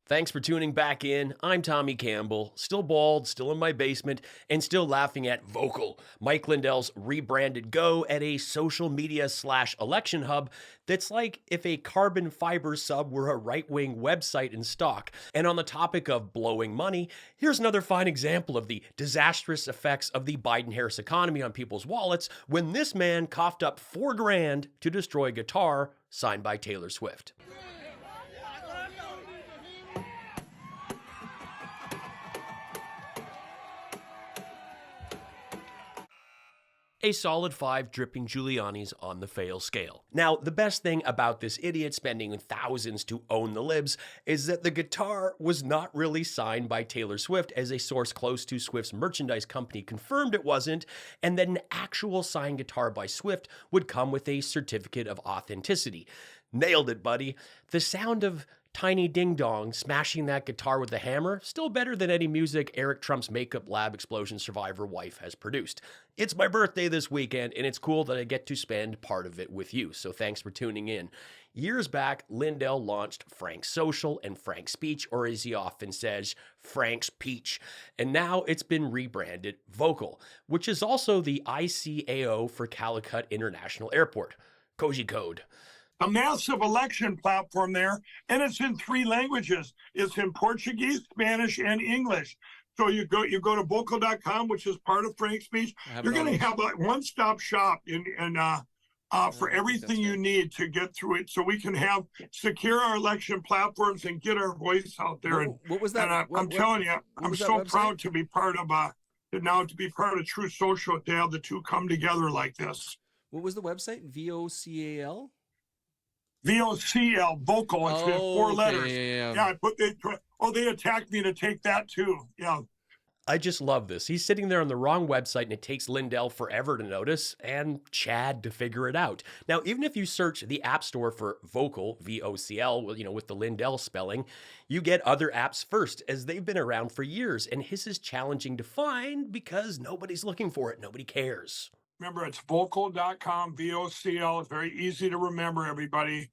Thanks for tuning back in. I'm Tommy Campbell, still bald, still in my basement, and still laughing at Vocal, Mike Lindell's rebranded go at a social media / election hub that's like if a carbon fiber sub were a right-wing website in stock. And on the topic of blowing money, here's another fine example of the disastrous effects of the Biden-Harris economy on people's wallets when this man coughed up $4,000 to destroy a guitar signed by Taylor Swift. A solid 5 dripping Giulianis on the fail scale. Now, the best thing about this idiot spending thousands to own the libs is that the guitar was not really signed by Taylor Swift, as a source close to Swift's merchandise company confirmed it wasn't, and that an actual signed guitar by Swift would come with a certificate of authenticity. Nailed it, buddy. The sound of Tiny Ding Dong smashing that guitar with a hammer, still better than any music Eric Trump's makeup lab explosion survivor wife has produced. It's my birthday this weekend, and it's cool that I get to spend part of it with you, so thanks for tuning in. Years back, Lindell launched Frank's Social and Frank's Speech, or as he often says, Frank's Peach. And now it's been rebranded Vocal, which is also the ICAO for Calicut International Airport. Koji Code. A massive election platform there, and it's in 3 languages. It's in Portuguese, Spanish, and English. So you go to vocal.com, which is part of Frank's Speech. You're going to have a one-stop shop for everything you need to get through it, so we can have secure our election platforms and get our voice out there. What was that? And I'm telling you, I'm so proud to be part of True Social, to have the two come together like this. What was the website? VOCAL? VOCL, Vocal. It's been 4 letters. Yeah. They attacked me to take that too. Yeah. I just love this. He's sitting there on the wrong website, and it takes Lindell forever to notice and Chad to figure it out. Now, even if you search the App Store for Vocal, VOCL, with the Lindell spelling, you get other apps first, as they've been around for years, and his is challenging to find because nobody's looking for it. Nobody cares. Remember, it's vocal.com, VOCL. It's very easy to remember, everybody.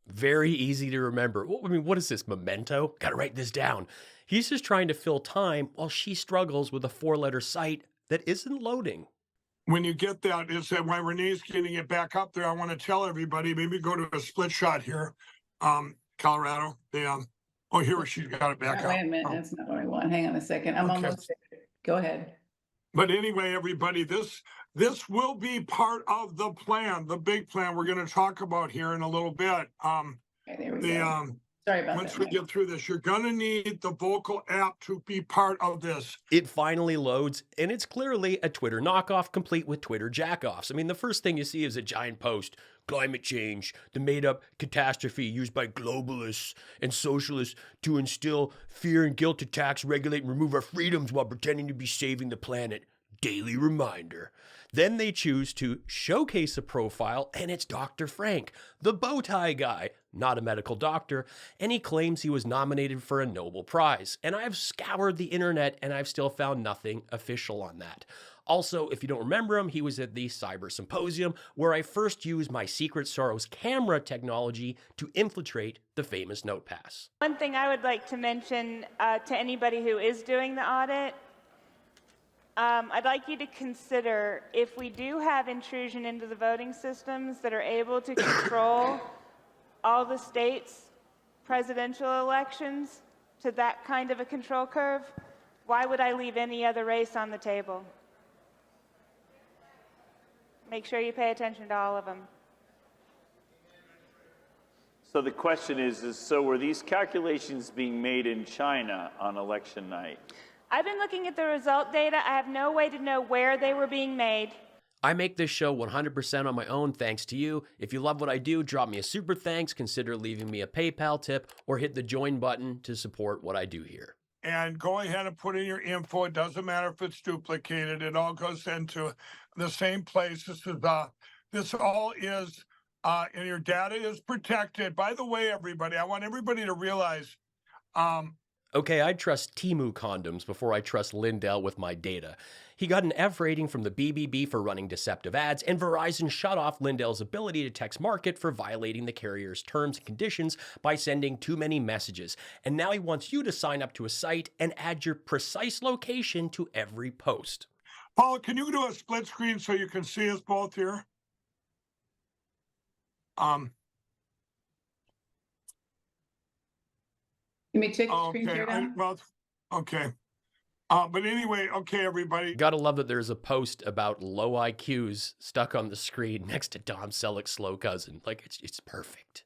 Very easy to remember. What is this, Memento? Gotta write this down. He's just trying to fill time while she struggles with a 4-letter site that isn't loading. When you get that, is that while Renee's getting it back up there, I want to tell everybody, maybe go to a split shot here. Colorado. Here she's got it back up. Wait a minute, that's not what I want. Hang on a second. I'm almost there. Go ahead. But anyway, everybody, this will be part of the plan, the big plan we're going to talk about here in a little bit. Okay, there we go. Sorry about once that. we get through this, you're going to need the Vocal app to be part of this. It finally loads, and it's clearly a Twitter knockoff complete with Twitter jackoffs. The first thing you see is a giant post, climate change, the made-up catastrophe used by globalists and socialists to instill fear and guilt to tax, regulate, and remove our freedoms while pretending to be saving the planet. Daily reminder. Then they choose to showcase a profile, and it's Dr. Frank, the bow tie guy, not a medical doctor, and he claims he was nominated for a Nobel Prize. And I've scoured the internet, and I've still found nothing official on that. Also, if you don't remember him, he was at the Cyber Symposium, where I first used my Secret Soros camera technology to infiltrate the famous NotePass. One thing I would like to mention to anybody who is doing the audit, I'd like you to consider, if we do have intrusion into the voting systems that are able to control all the states' presidential elections to that kind of a control curve, why would I leave any other race on the table? Make sure you pay attention to all of them. So the question is so were these calculations being made in China on election night? I've been looking at the result data. I have no way to know where they were being made. I make this show 100% on my own thanks to you. If you love what I do, drop me a super thanks, consider leaving me a PayPal tip, or hit the join button to support what I do here. And go ahead and put in your info. It doesn't matter if it's duplicated. It all goes into the same place. This all is, and your data is protected. By the way, everybody, I want everybody to realize Okay, I'd trust Temu condoms before I trust Lindell with my data. He got an F rating from the BBB for running deceptive ads, and Verizon shut off Lindell's ability to text market for violating the carrier's terms and conditions by sending too many messages. And now he wants you to sign up to a site and add your precise location to every post. Paul, can you do a split screen so you can see us both here? You may check your screen Okay, share down. okay. But anyway, okay, everybody. Gotta love that there's a post about low IQs stuck on the screen next to Dom Selleck's slow cousin. Like, it's perfect.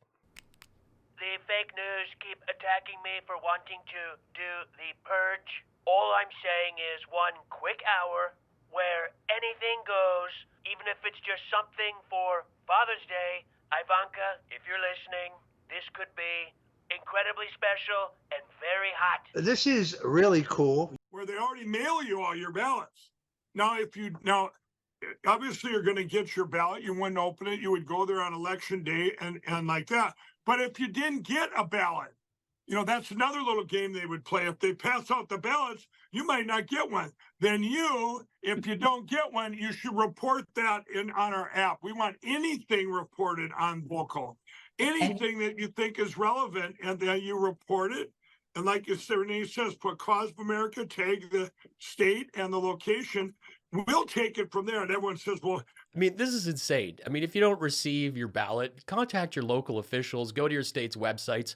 The fake news keep attacking me for wanting to do the purge. All I'm saying is one quick hour where anything goes, even if it's just something for Father's Day. Ivanka, if you're listening, this could be incredibly special and very hot. This is really cool. Where they already mail you all your ballots. Now, obviously you're going to get your ballot. You wouldn't open it. You would go there on election day and like that. But if you didn't get a ballot, that's another little game they would play. If they pass out the ballots, you might not get one. Then if you don't get one, you should report that on our app. We want anything reported on Vocal. Anything that you think is relevant, and then you report it. And like Renee says, put Cause of America, tag the state and the location. We'll take it from there. And everyone says, well, I mean, this is insane. I mean, if you don't receive your ballot, contact your local officials, go to your state's websites.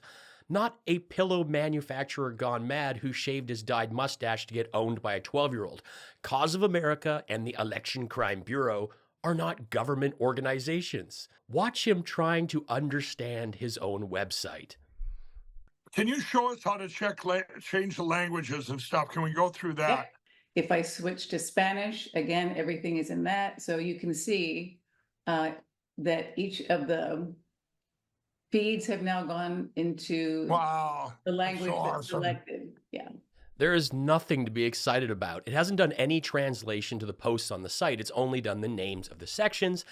Not a pillow manufacturer gone mad who shaved his dyed mustache to get owned by a 12-year-old. Cause of America and the Election Crime Bureau are not government organizations. Watch him trying to understand his own website. Can you show us how to change the languages and stuff? Can we go through that? Yep. If I switch to Spanish, again, everything is in that. So you can see that each of the feeds have now gone into the language that's selected. Yeah. There is nothing to be excited about. It hasn't done any translation to the posts on the site. It's only done the names of the sections,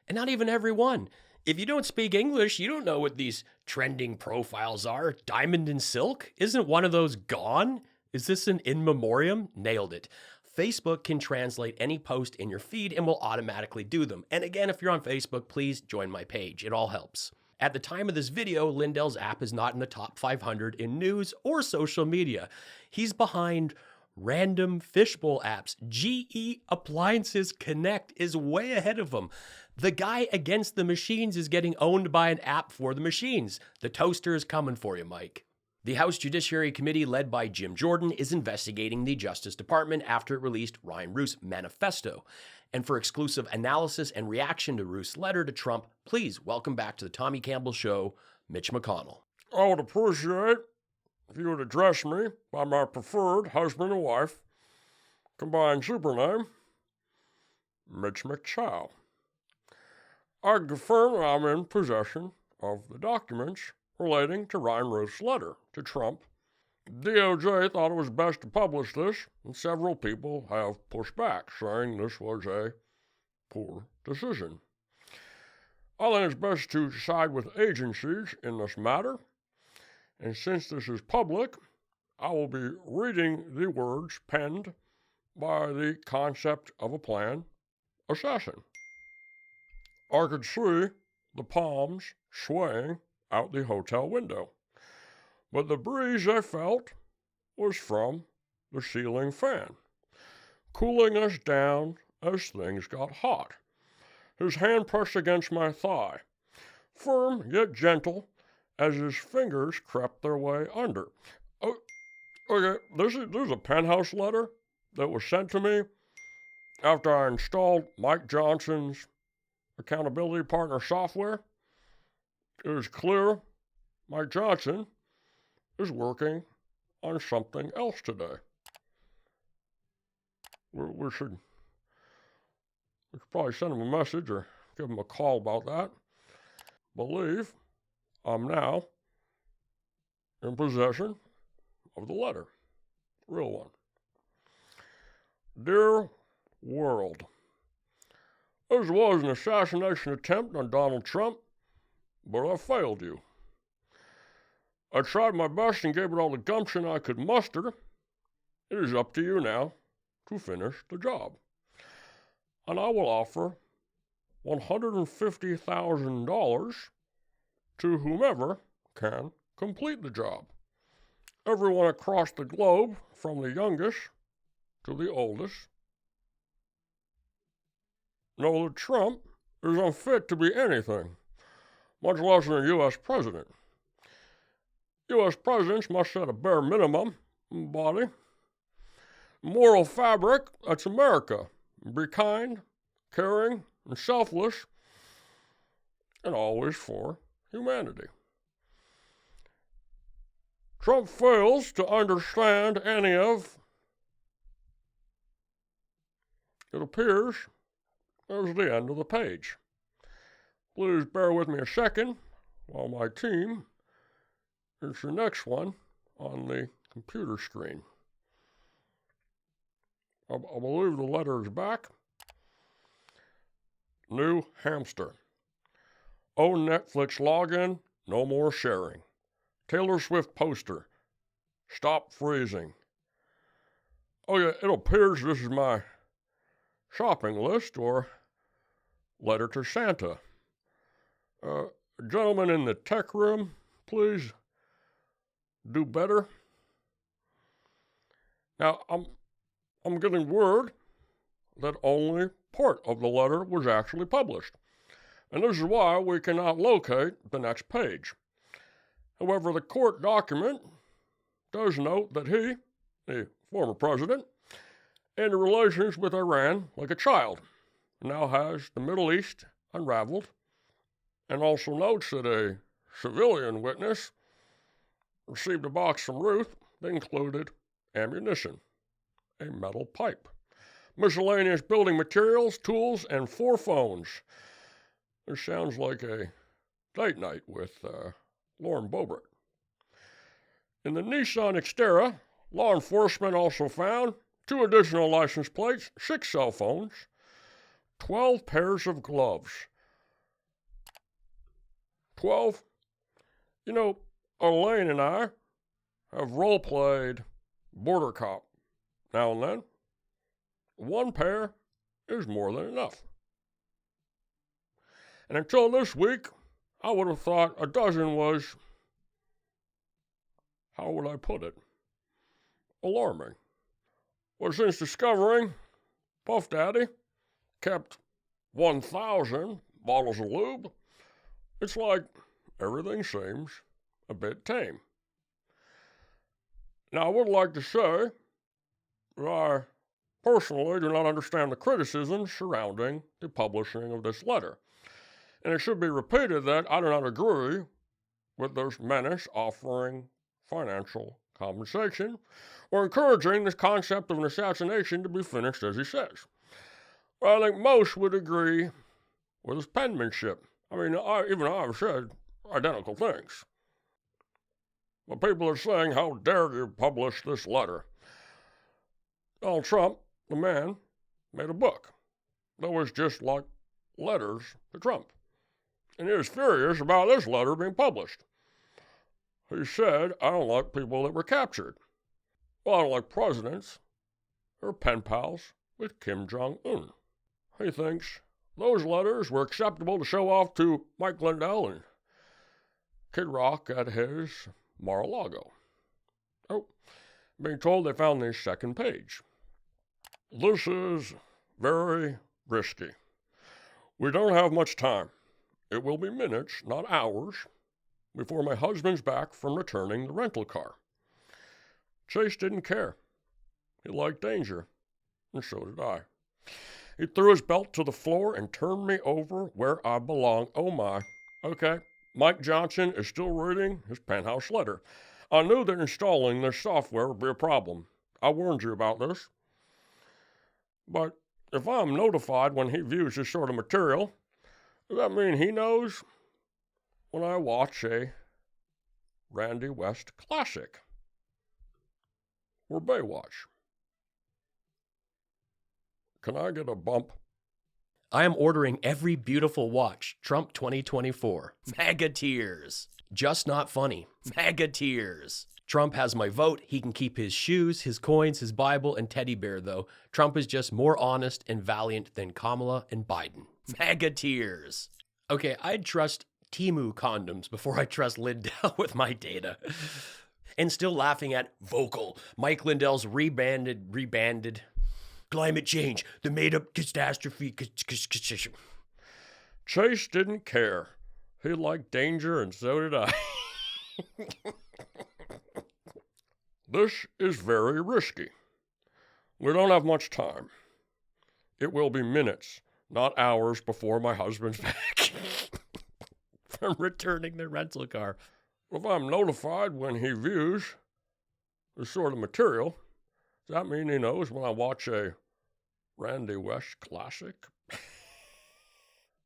and not even every one. If you don't speak English, you don't know what these trending profiles are. Diamond and Silk? Isn't one of those gone? Is this an in memoriam? Nailed it. Facebook can translate any post in your feed and will automatically do them. And again, if you're on Facebook, please join my page. It all helps. At the time of this video, Lindell's app is not in the top 500 in news or social media. He's behind random fishbowl apps. GE Appliances Connect is way ahead of him. The guy against the machines is getting owned by an app for the machines. The toaster is coming for you, Mike. The House Judiciary Committee, led by Jim Jordan, is investigating the Justice Department after it released Ryan Roost's manifesto. And for exclusive analysis and reaction to Roost's letter to Trump, please welcome back to the Tommy Campbell Show, Mitch McConnell. I would appreciate if you would address me by my preferred husband and wife, combined supername, Mitch McChow. I confirm that I'm in possession of the documents relating to Ryan Roost's letter to Trump. DOJ thought it was best to publish this, and several people have pushed back, saying this was a poor decision. I think it's best to side with agencies in this matter, and since this is public, I will be reading the words penned by the concept of a plan assassin. I could see the palms swaying out the hotel window, but the breeze I felt was from the ceiling fan, cooling us down as things got hot. His hand pressed against my thigh, firm yet gentle, as his fingers crept their way under. Okay, this is a penthouse letter that was sent to me after I installed Mike Johnson's accountability partner software. It is clear Mike Johnson is working on something else today. We should probably send him a message or give him a call about that. Believe I'm now in possession of the letter. Real one. Dear world, this was an assassination attempt on Donald Trump, but I failed you. I tried my best and gave it all the gumption I could muster. It is up to you now to finish the job. And I will offer $150,000 to whomever can complete the job. Everyone across the globe, from the youngest to the oldest, know that Trump is unfit to be anything, much less a U.S. president. U.S. presidents must set a bare minimum body, moral fabric that's America. Be kind, caring, and selfless, and always for humanity. Trump fails to understand any of, it appears, there's the end of the page. Please bear with me a second while my team is the next one on the computer screen. I believe the letter is back. New hamster. Oh, Netflix login, no more sharing. Taylor Swift poster. Stop freezing. Oh yeah, it appears this is my shopping list or letter to Santa. Gentlemen in the tech room, please do better. Now, I'm getting word that only part of the letter was actually published, and this is why we cannot locate the next page. However, the court document does note that he, the former president, ended relations with Iran like a child, now has the Middle East unraveled, and also notes that a civilian witness received a box from Ruth that included ammunition, a metal pipe, miscellaneous building materials, tools, and 4 phones. This sounds like a date night with Lauren Boebert. In the Nissan Xterra, law enforcement also found 2 additional license plates, 6 cell phones, 12 pairs of gloves. 12? You know, Elaine and I have role-played border cop now and then. 1 pair is more than enough. And until this week, I would have thought a dozen was, how would I put it, alarming. Well, since discovering Puff Daddy kept 1,000 bottles of lube, it's like everything seems a bit tame. Now, I would like to say that I personally do not understand the criticisms surrounding the publishing of this letter. And it should be repeated that I do not agree with this menace offering financial compensation or encouraging this concept of an assassination to be finished as he says. Well, I think most would agree with his penmanship. I mean, even I've said identical things. But people are saying, how dare you publish this letter? Donald Trump, the man, made a book that was just like letters to Trump. And he was furious about this letter being published. He said, I don't like people that were captured. Well, I don't like presidents or pen pals with Kim Jong-un. He thinks those letters were acceptable to show off to Mike Lindell and Kid Rock at his Mar-a-Lago. Oh, being told they found the second page. This is very risky. We don't have much time. It will be minutes, not hours, before my husband's back from returning the rental car. Chase didn't care. He liked danger, and so did I. He threw his belt to the floor and turned me over where I belong. Oh my. Okay, Mike Johnson is still reading his penthouse letter. I knew that installing this software would be a problem. I warned you about this. But if I'm notified when he views this sort of material, does that mean he knows when I watch a Randy West classic or Baywatch? Can I get a bump? I am ordering every beautiful watch, Trump 2024. MAGA tears. Just not funny. Mega tears. Trump has my vote. He can keep his shoes, his coins, his Bible, and teddy bear, though. Trump is just more honest and valiant than Kamala and Biden. Mega tears. Okay, I'd trust Temu condoms before I trust Lindell with my data. And still laughing at vocal. Mike Lindell's rebanded. Climate change, the made-up catastrophe. Chase didn't care. He liked danger, and so did I. This is very risky. We don't have much time. It will be minutes, not hours, before my husband's back from returning the rental car. If I'm notified when he views this sort of material, does that mean he knows when I watch a Randy West classic?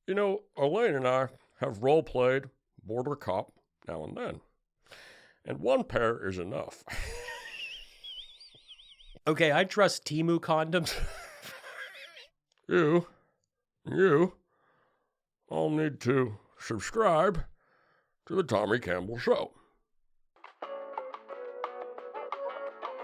You know, Elaine and I have role-played border cop now and then. And one pair is enough. Okay, I trust Temu condoms. You all need to subscribe to the Tommy Campbell Show.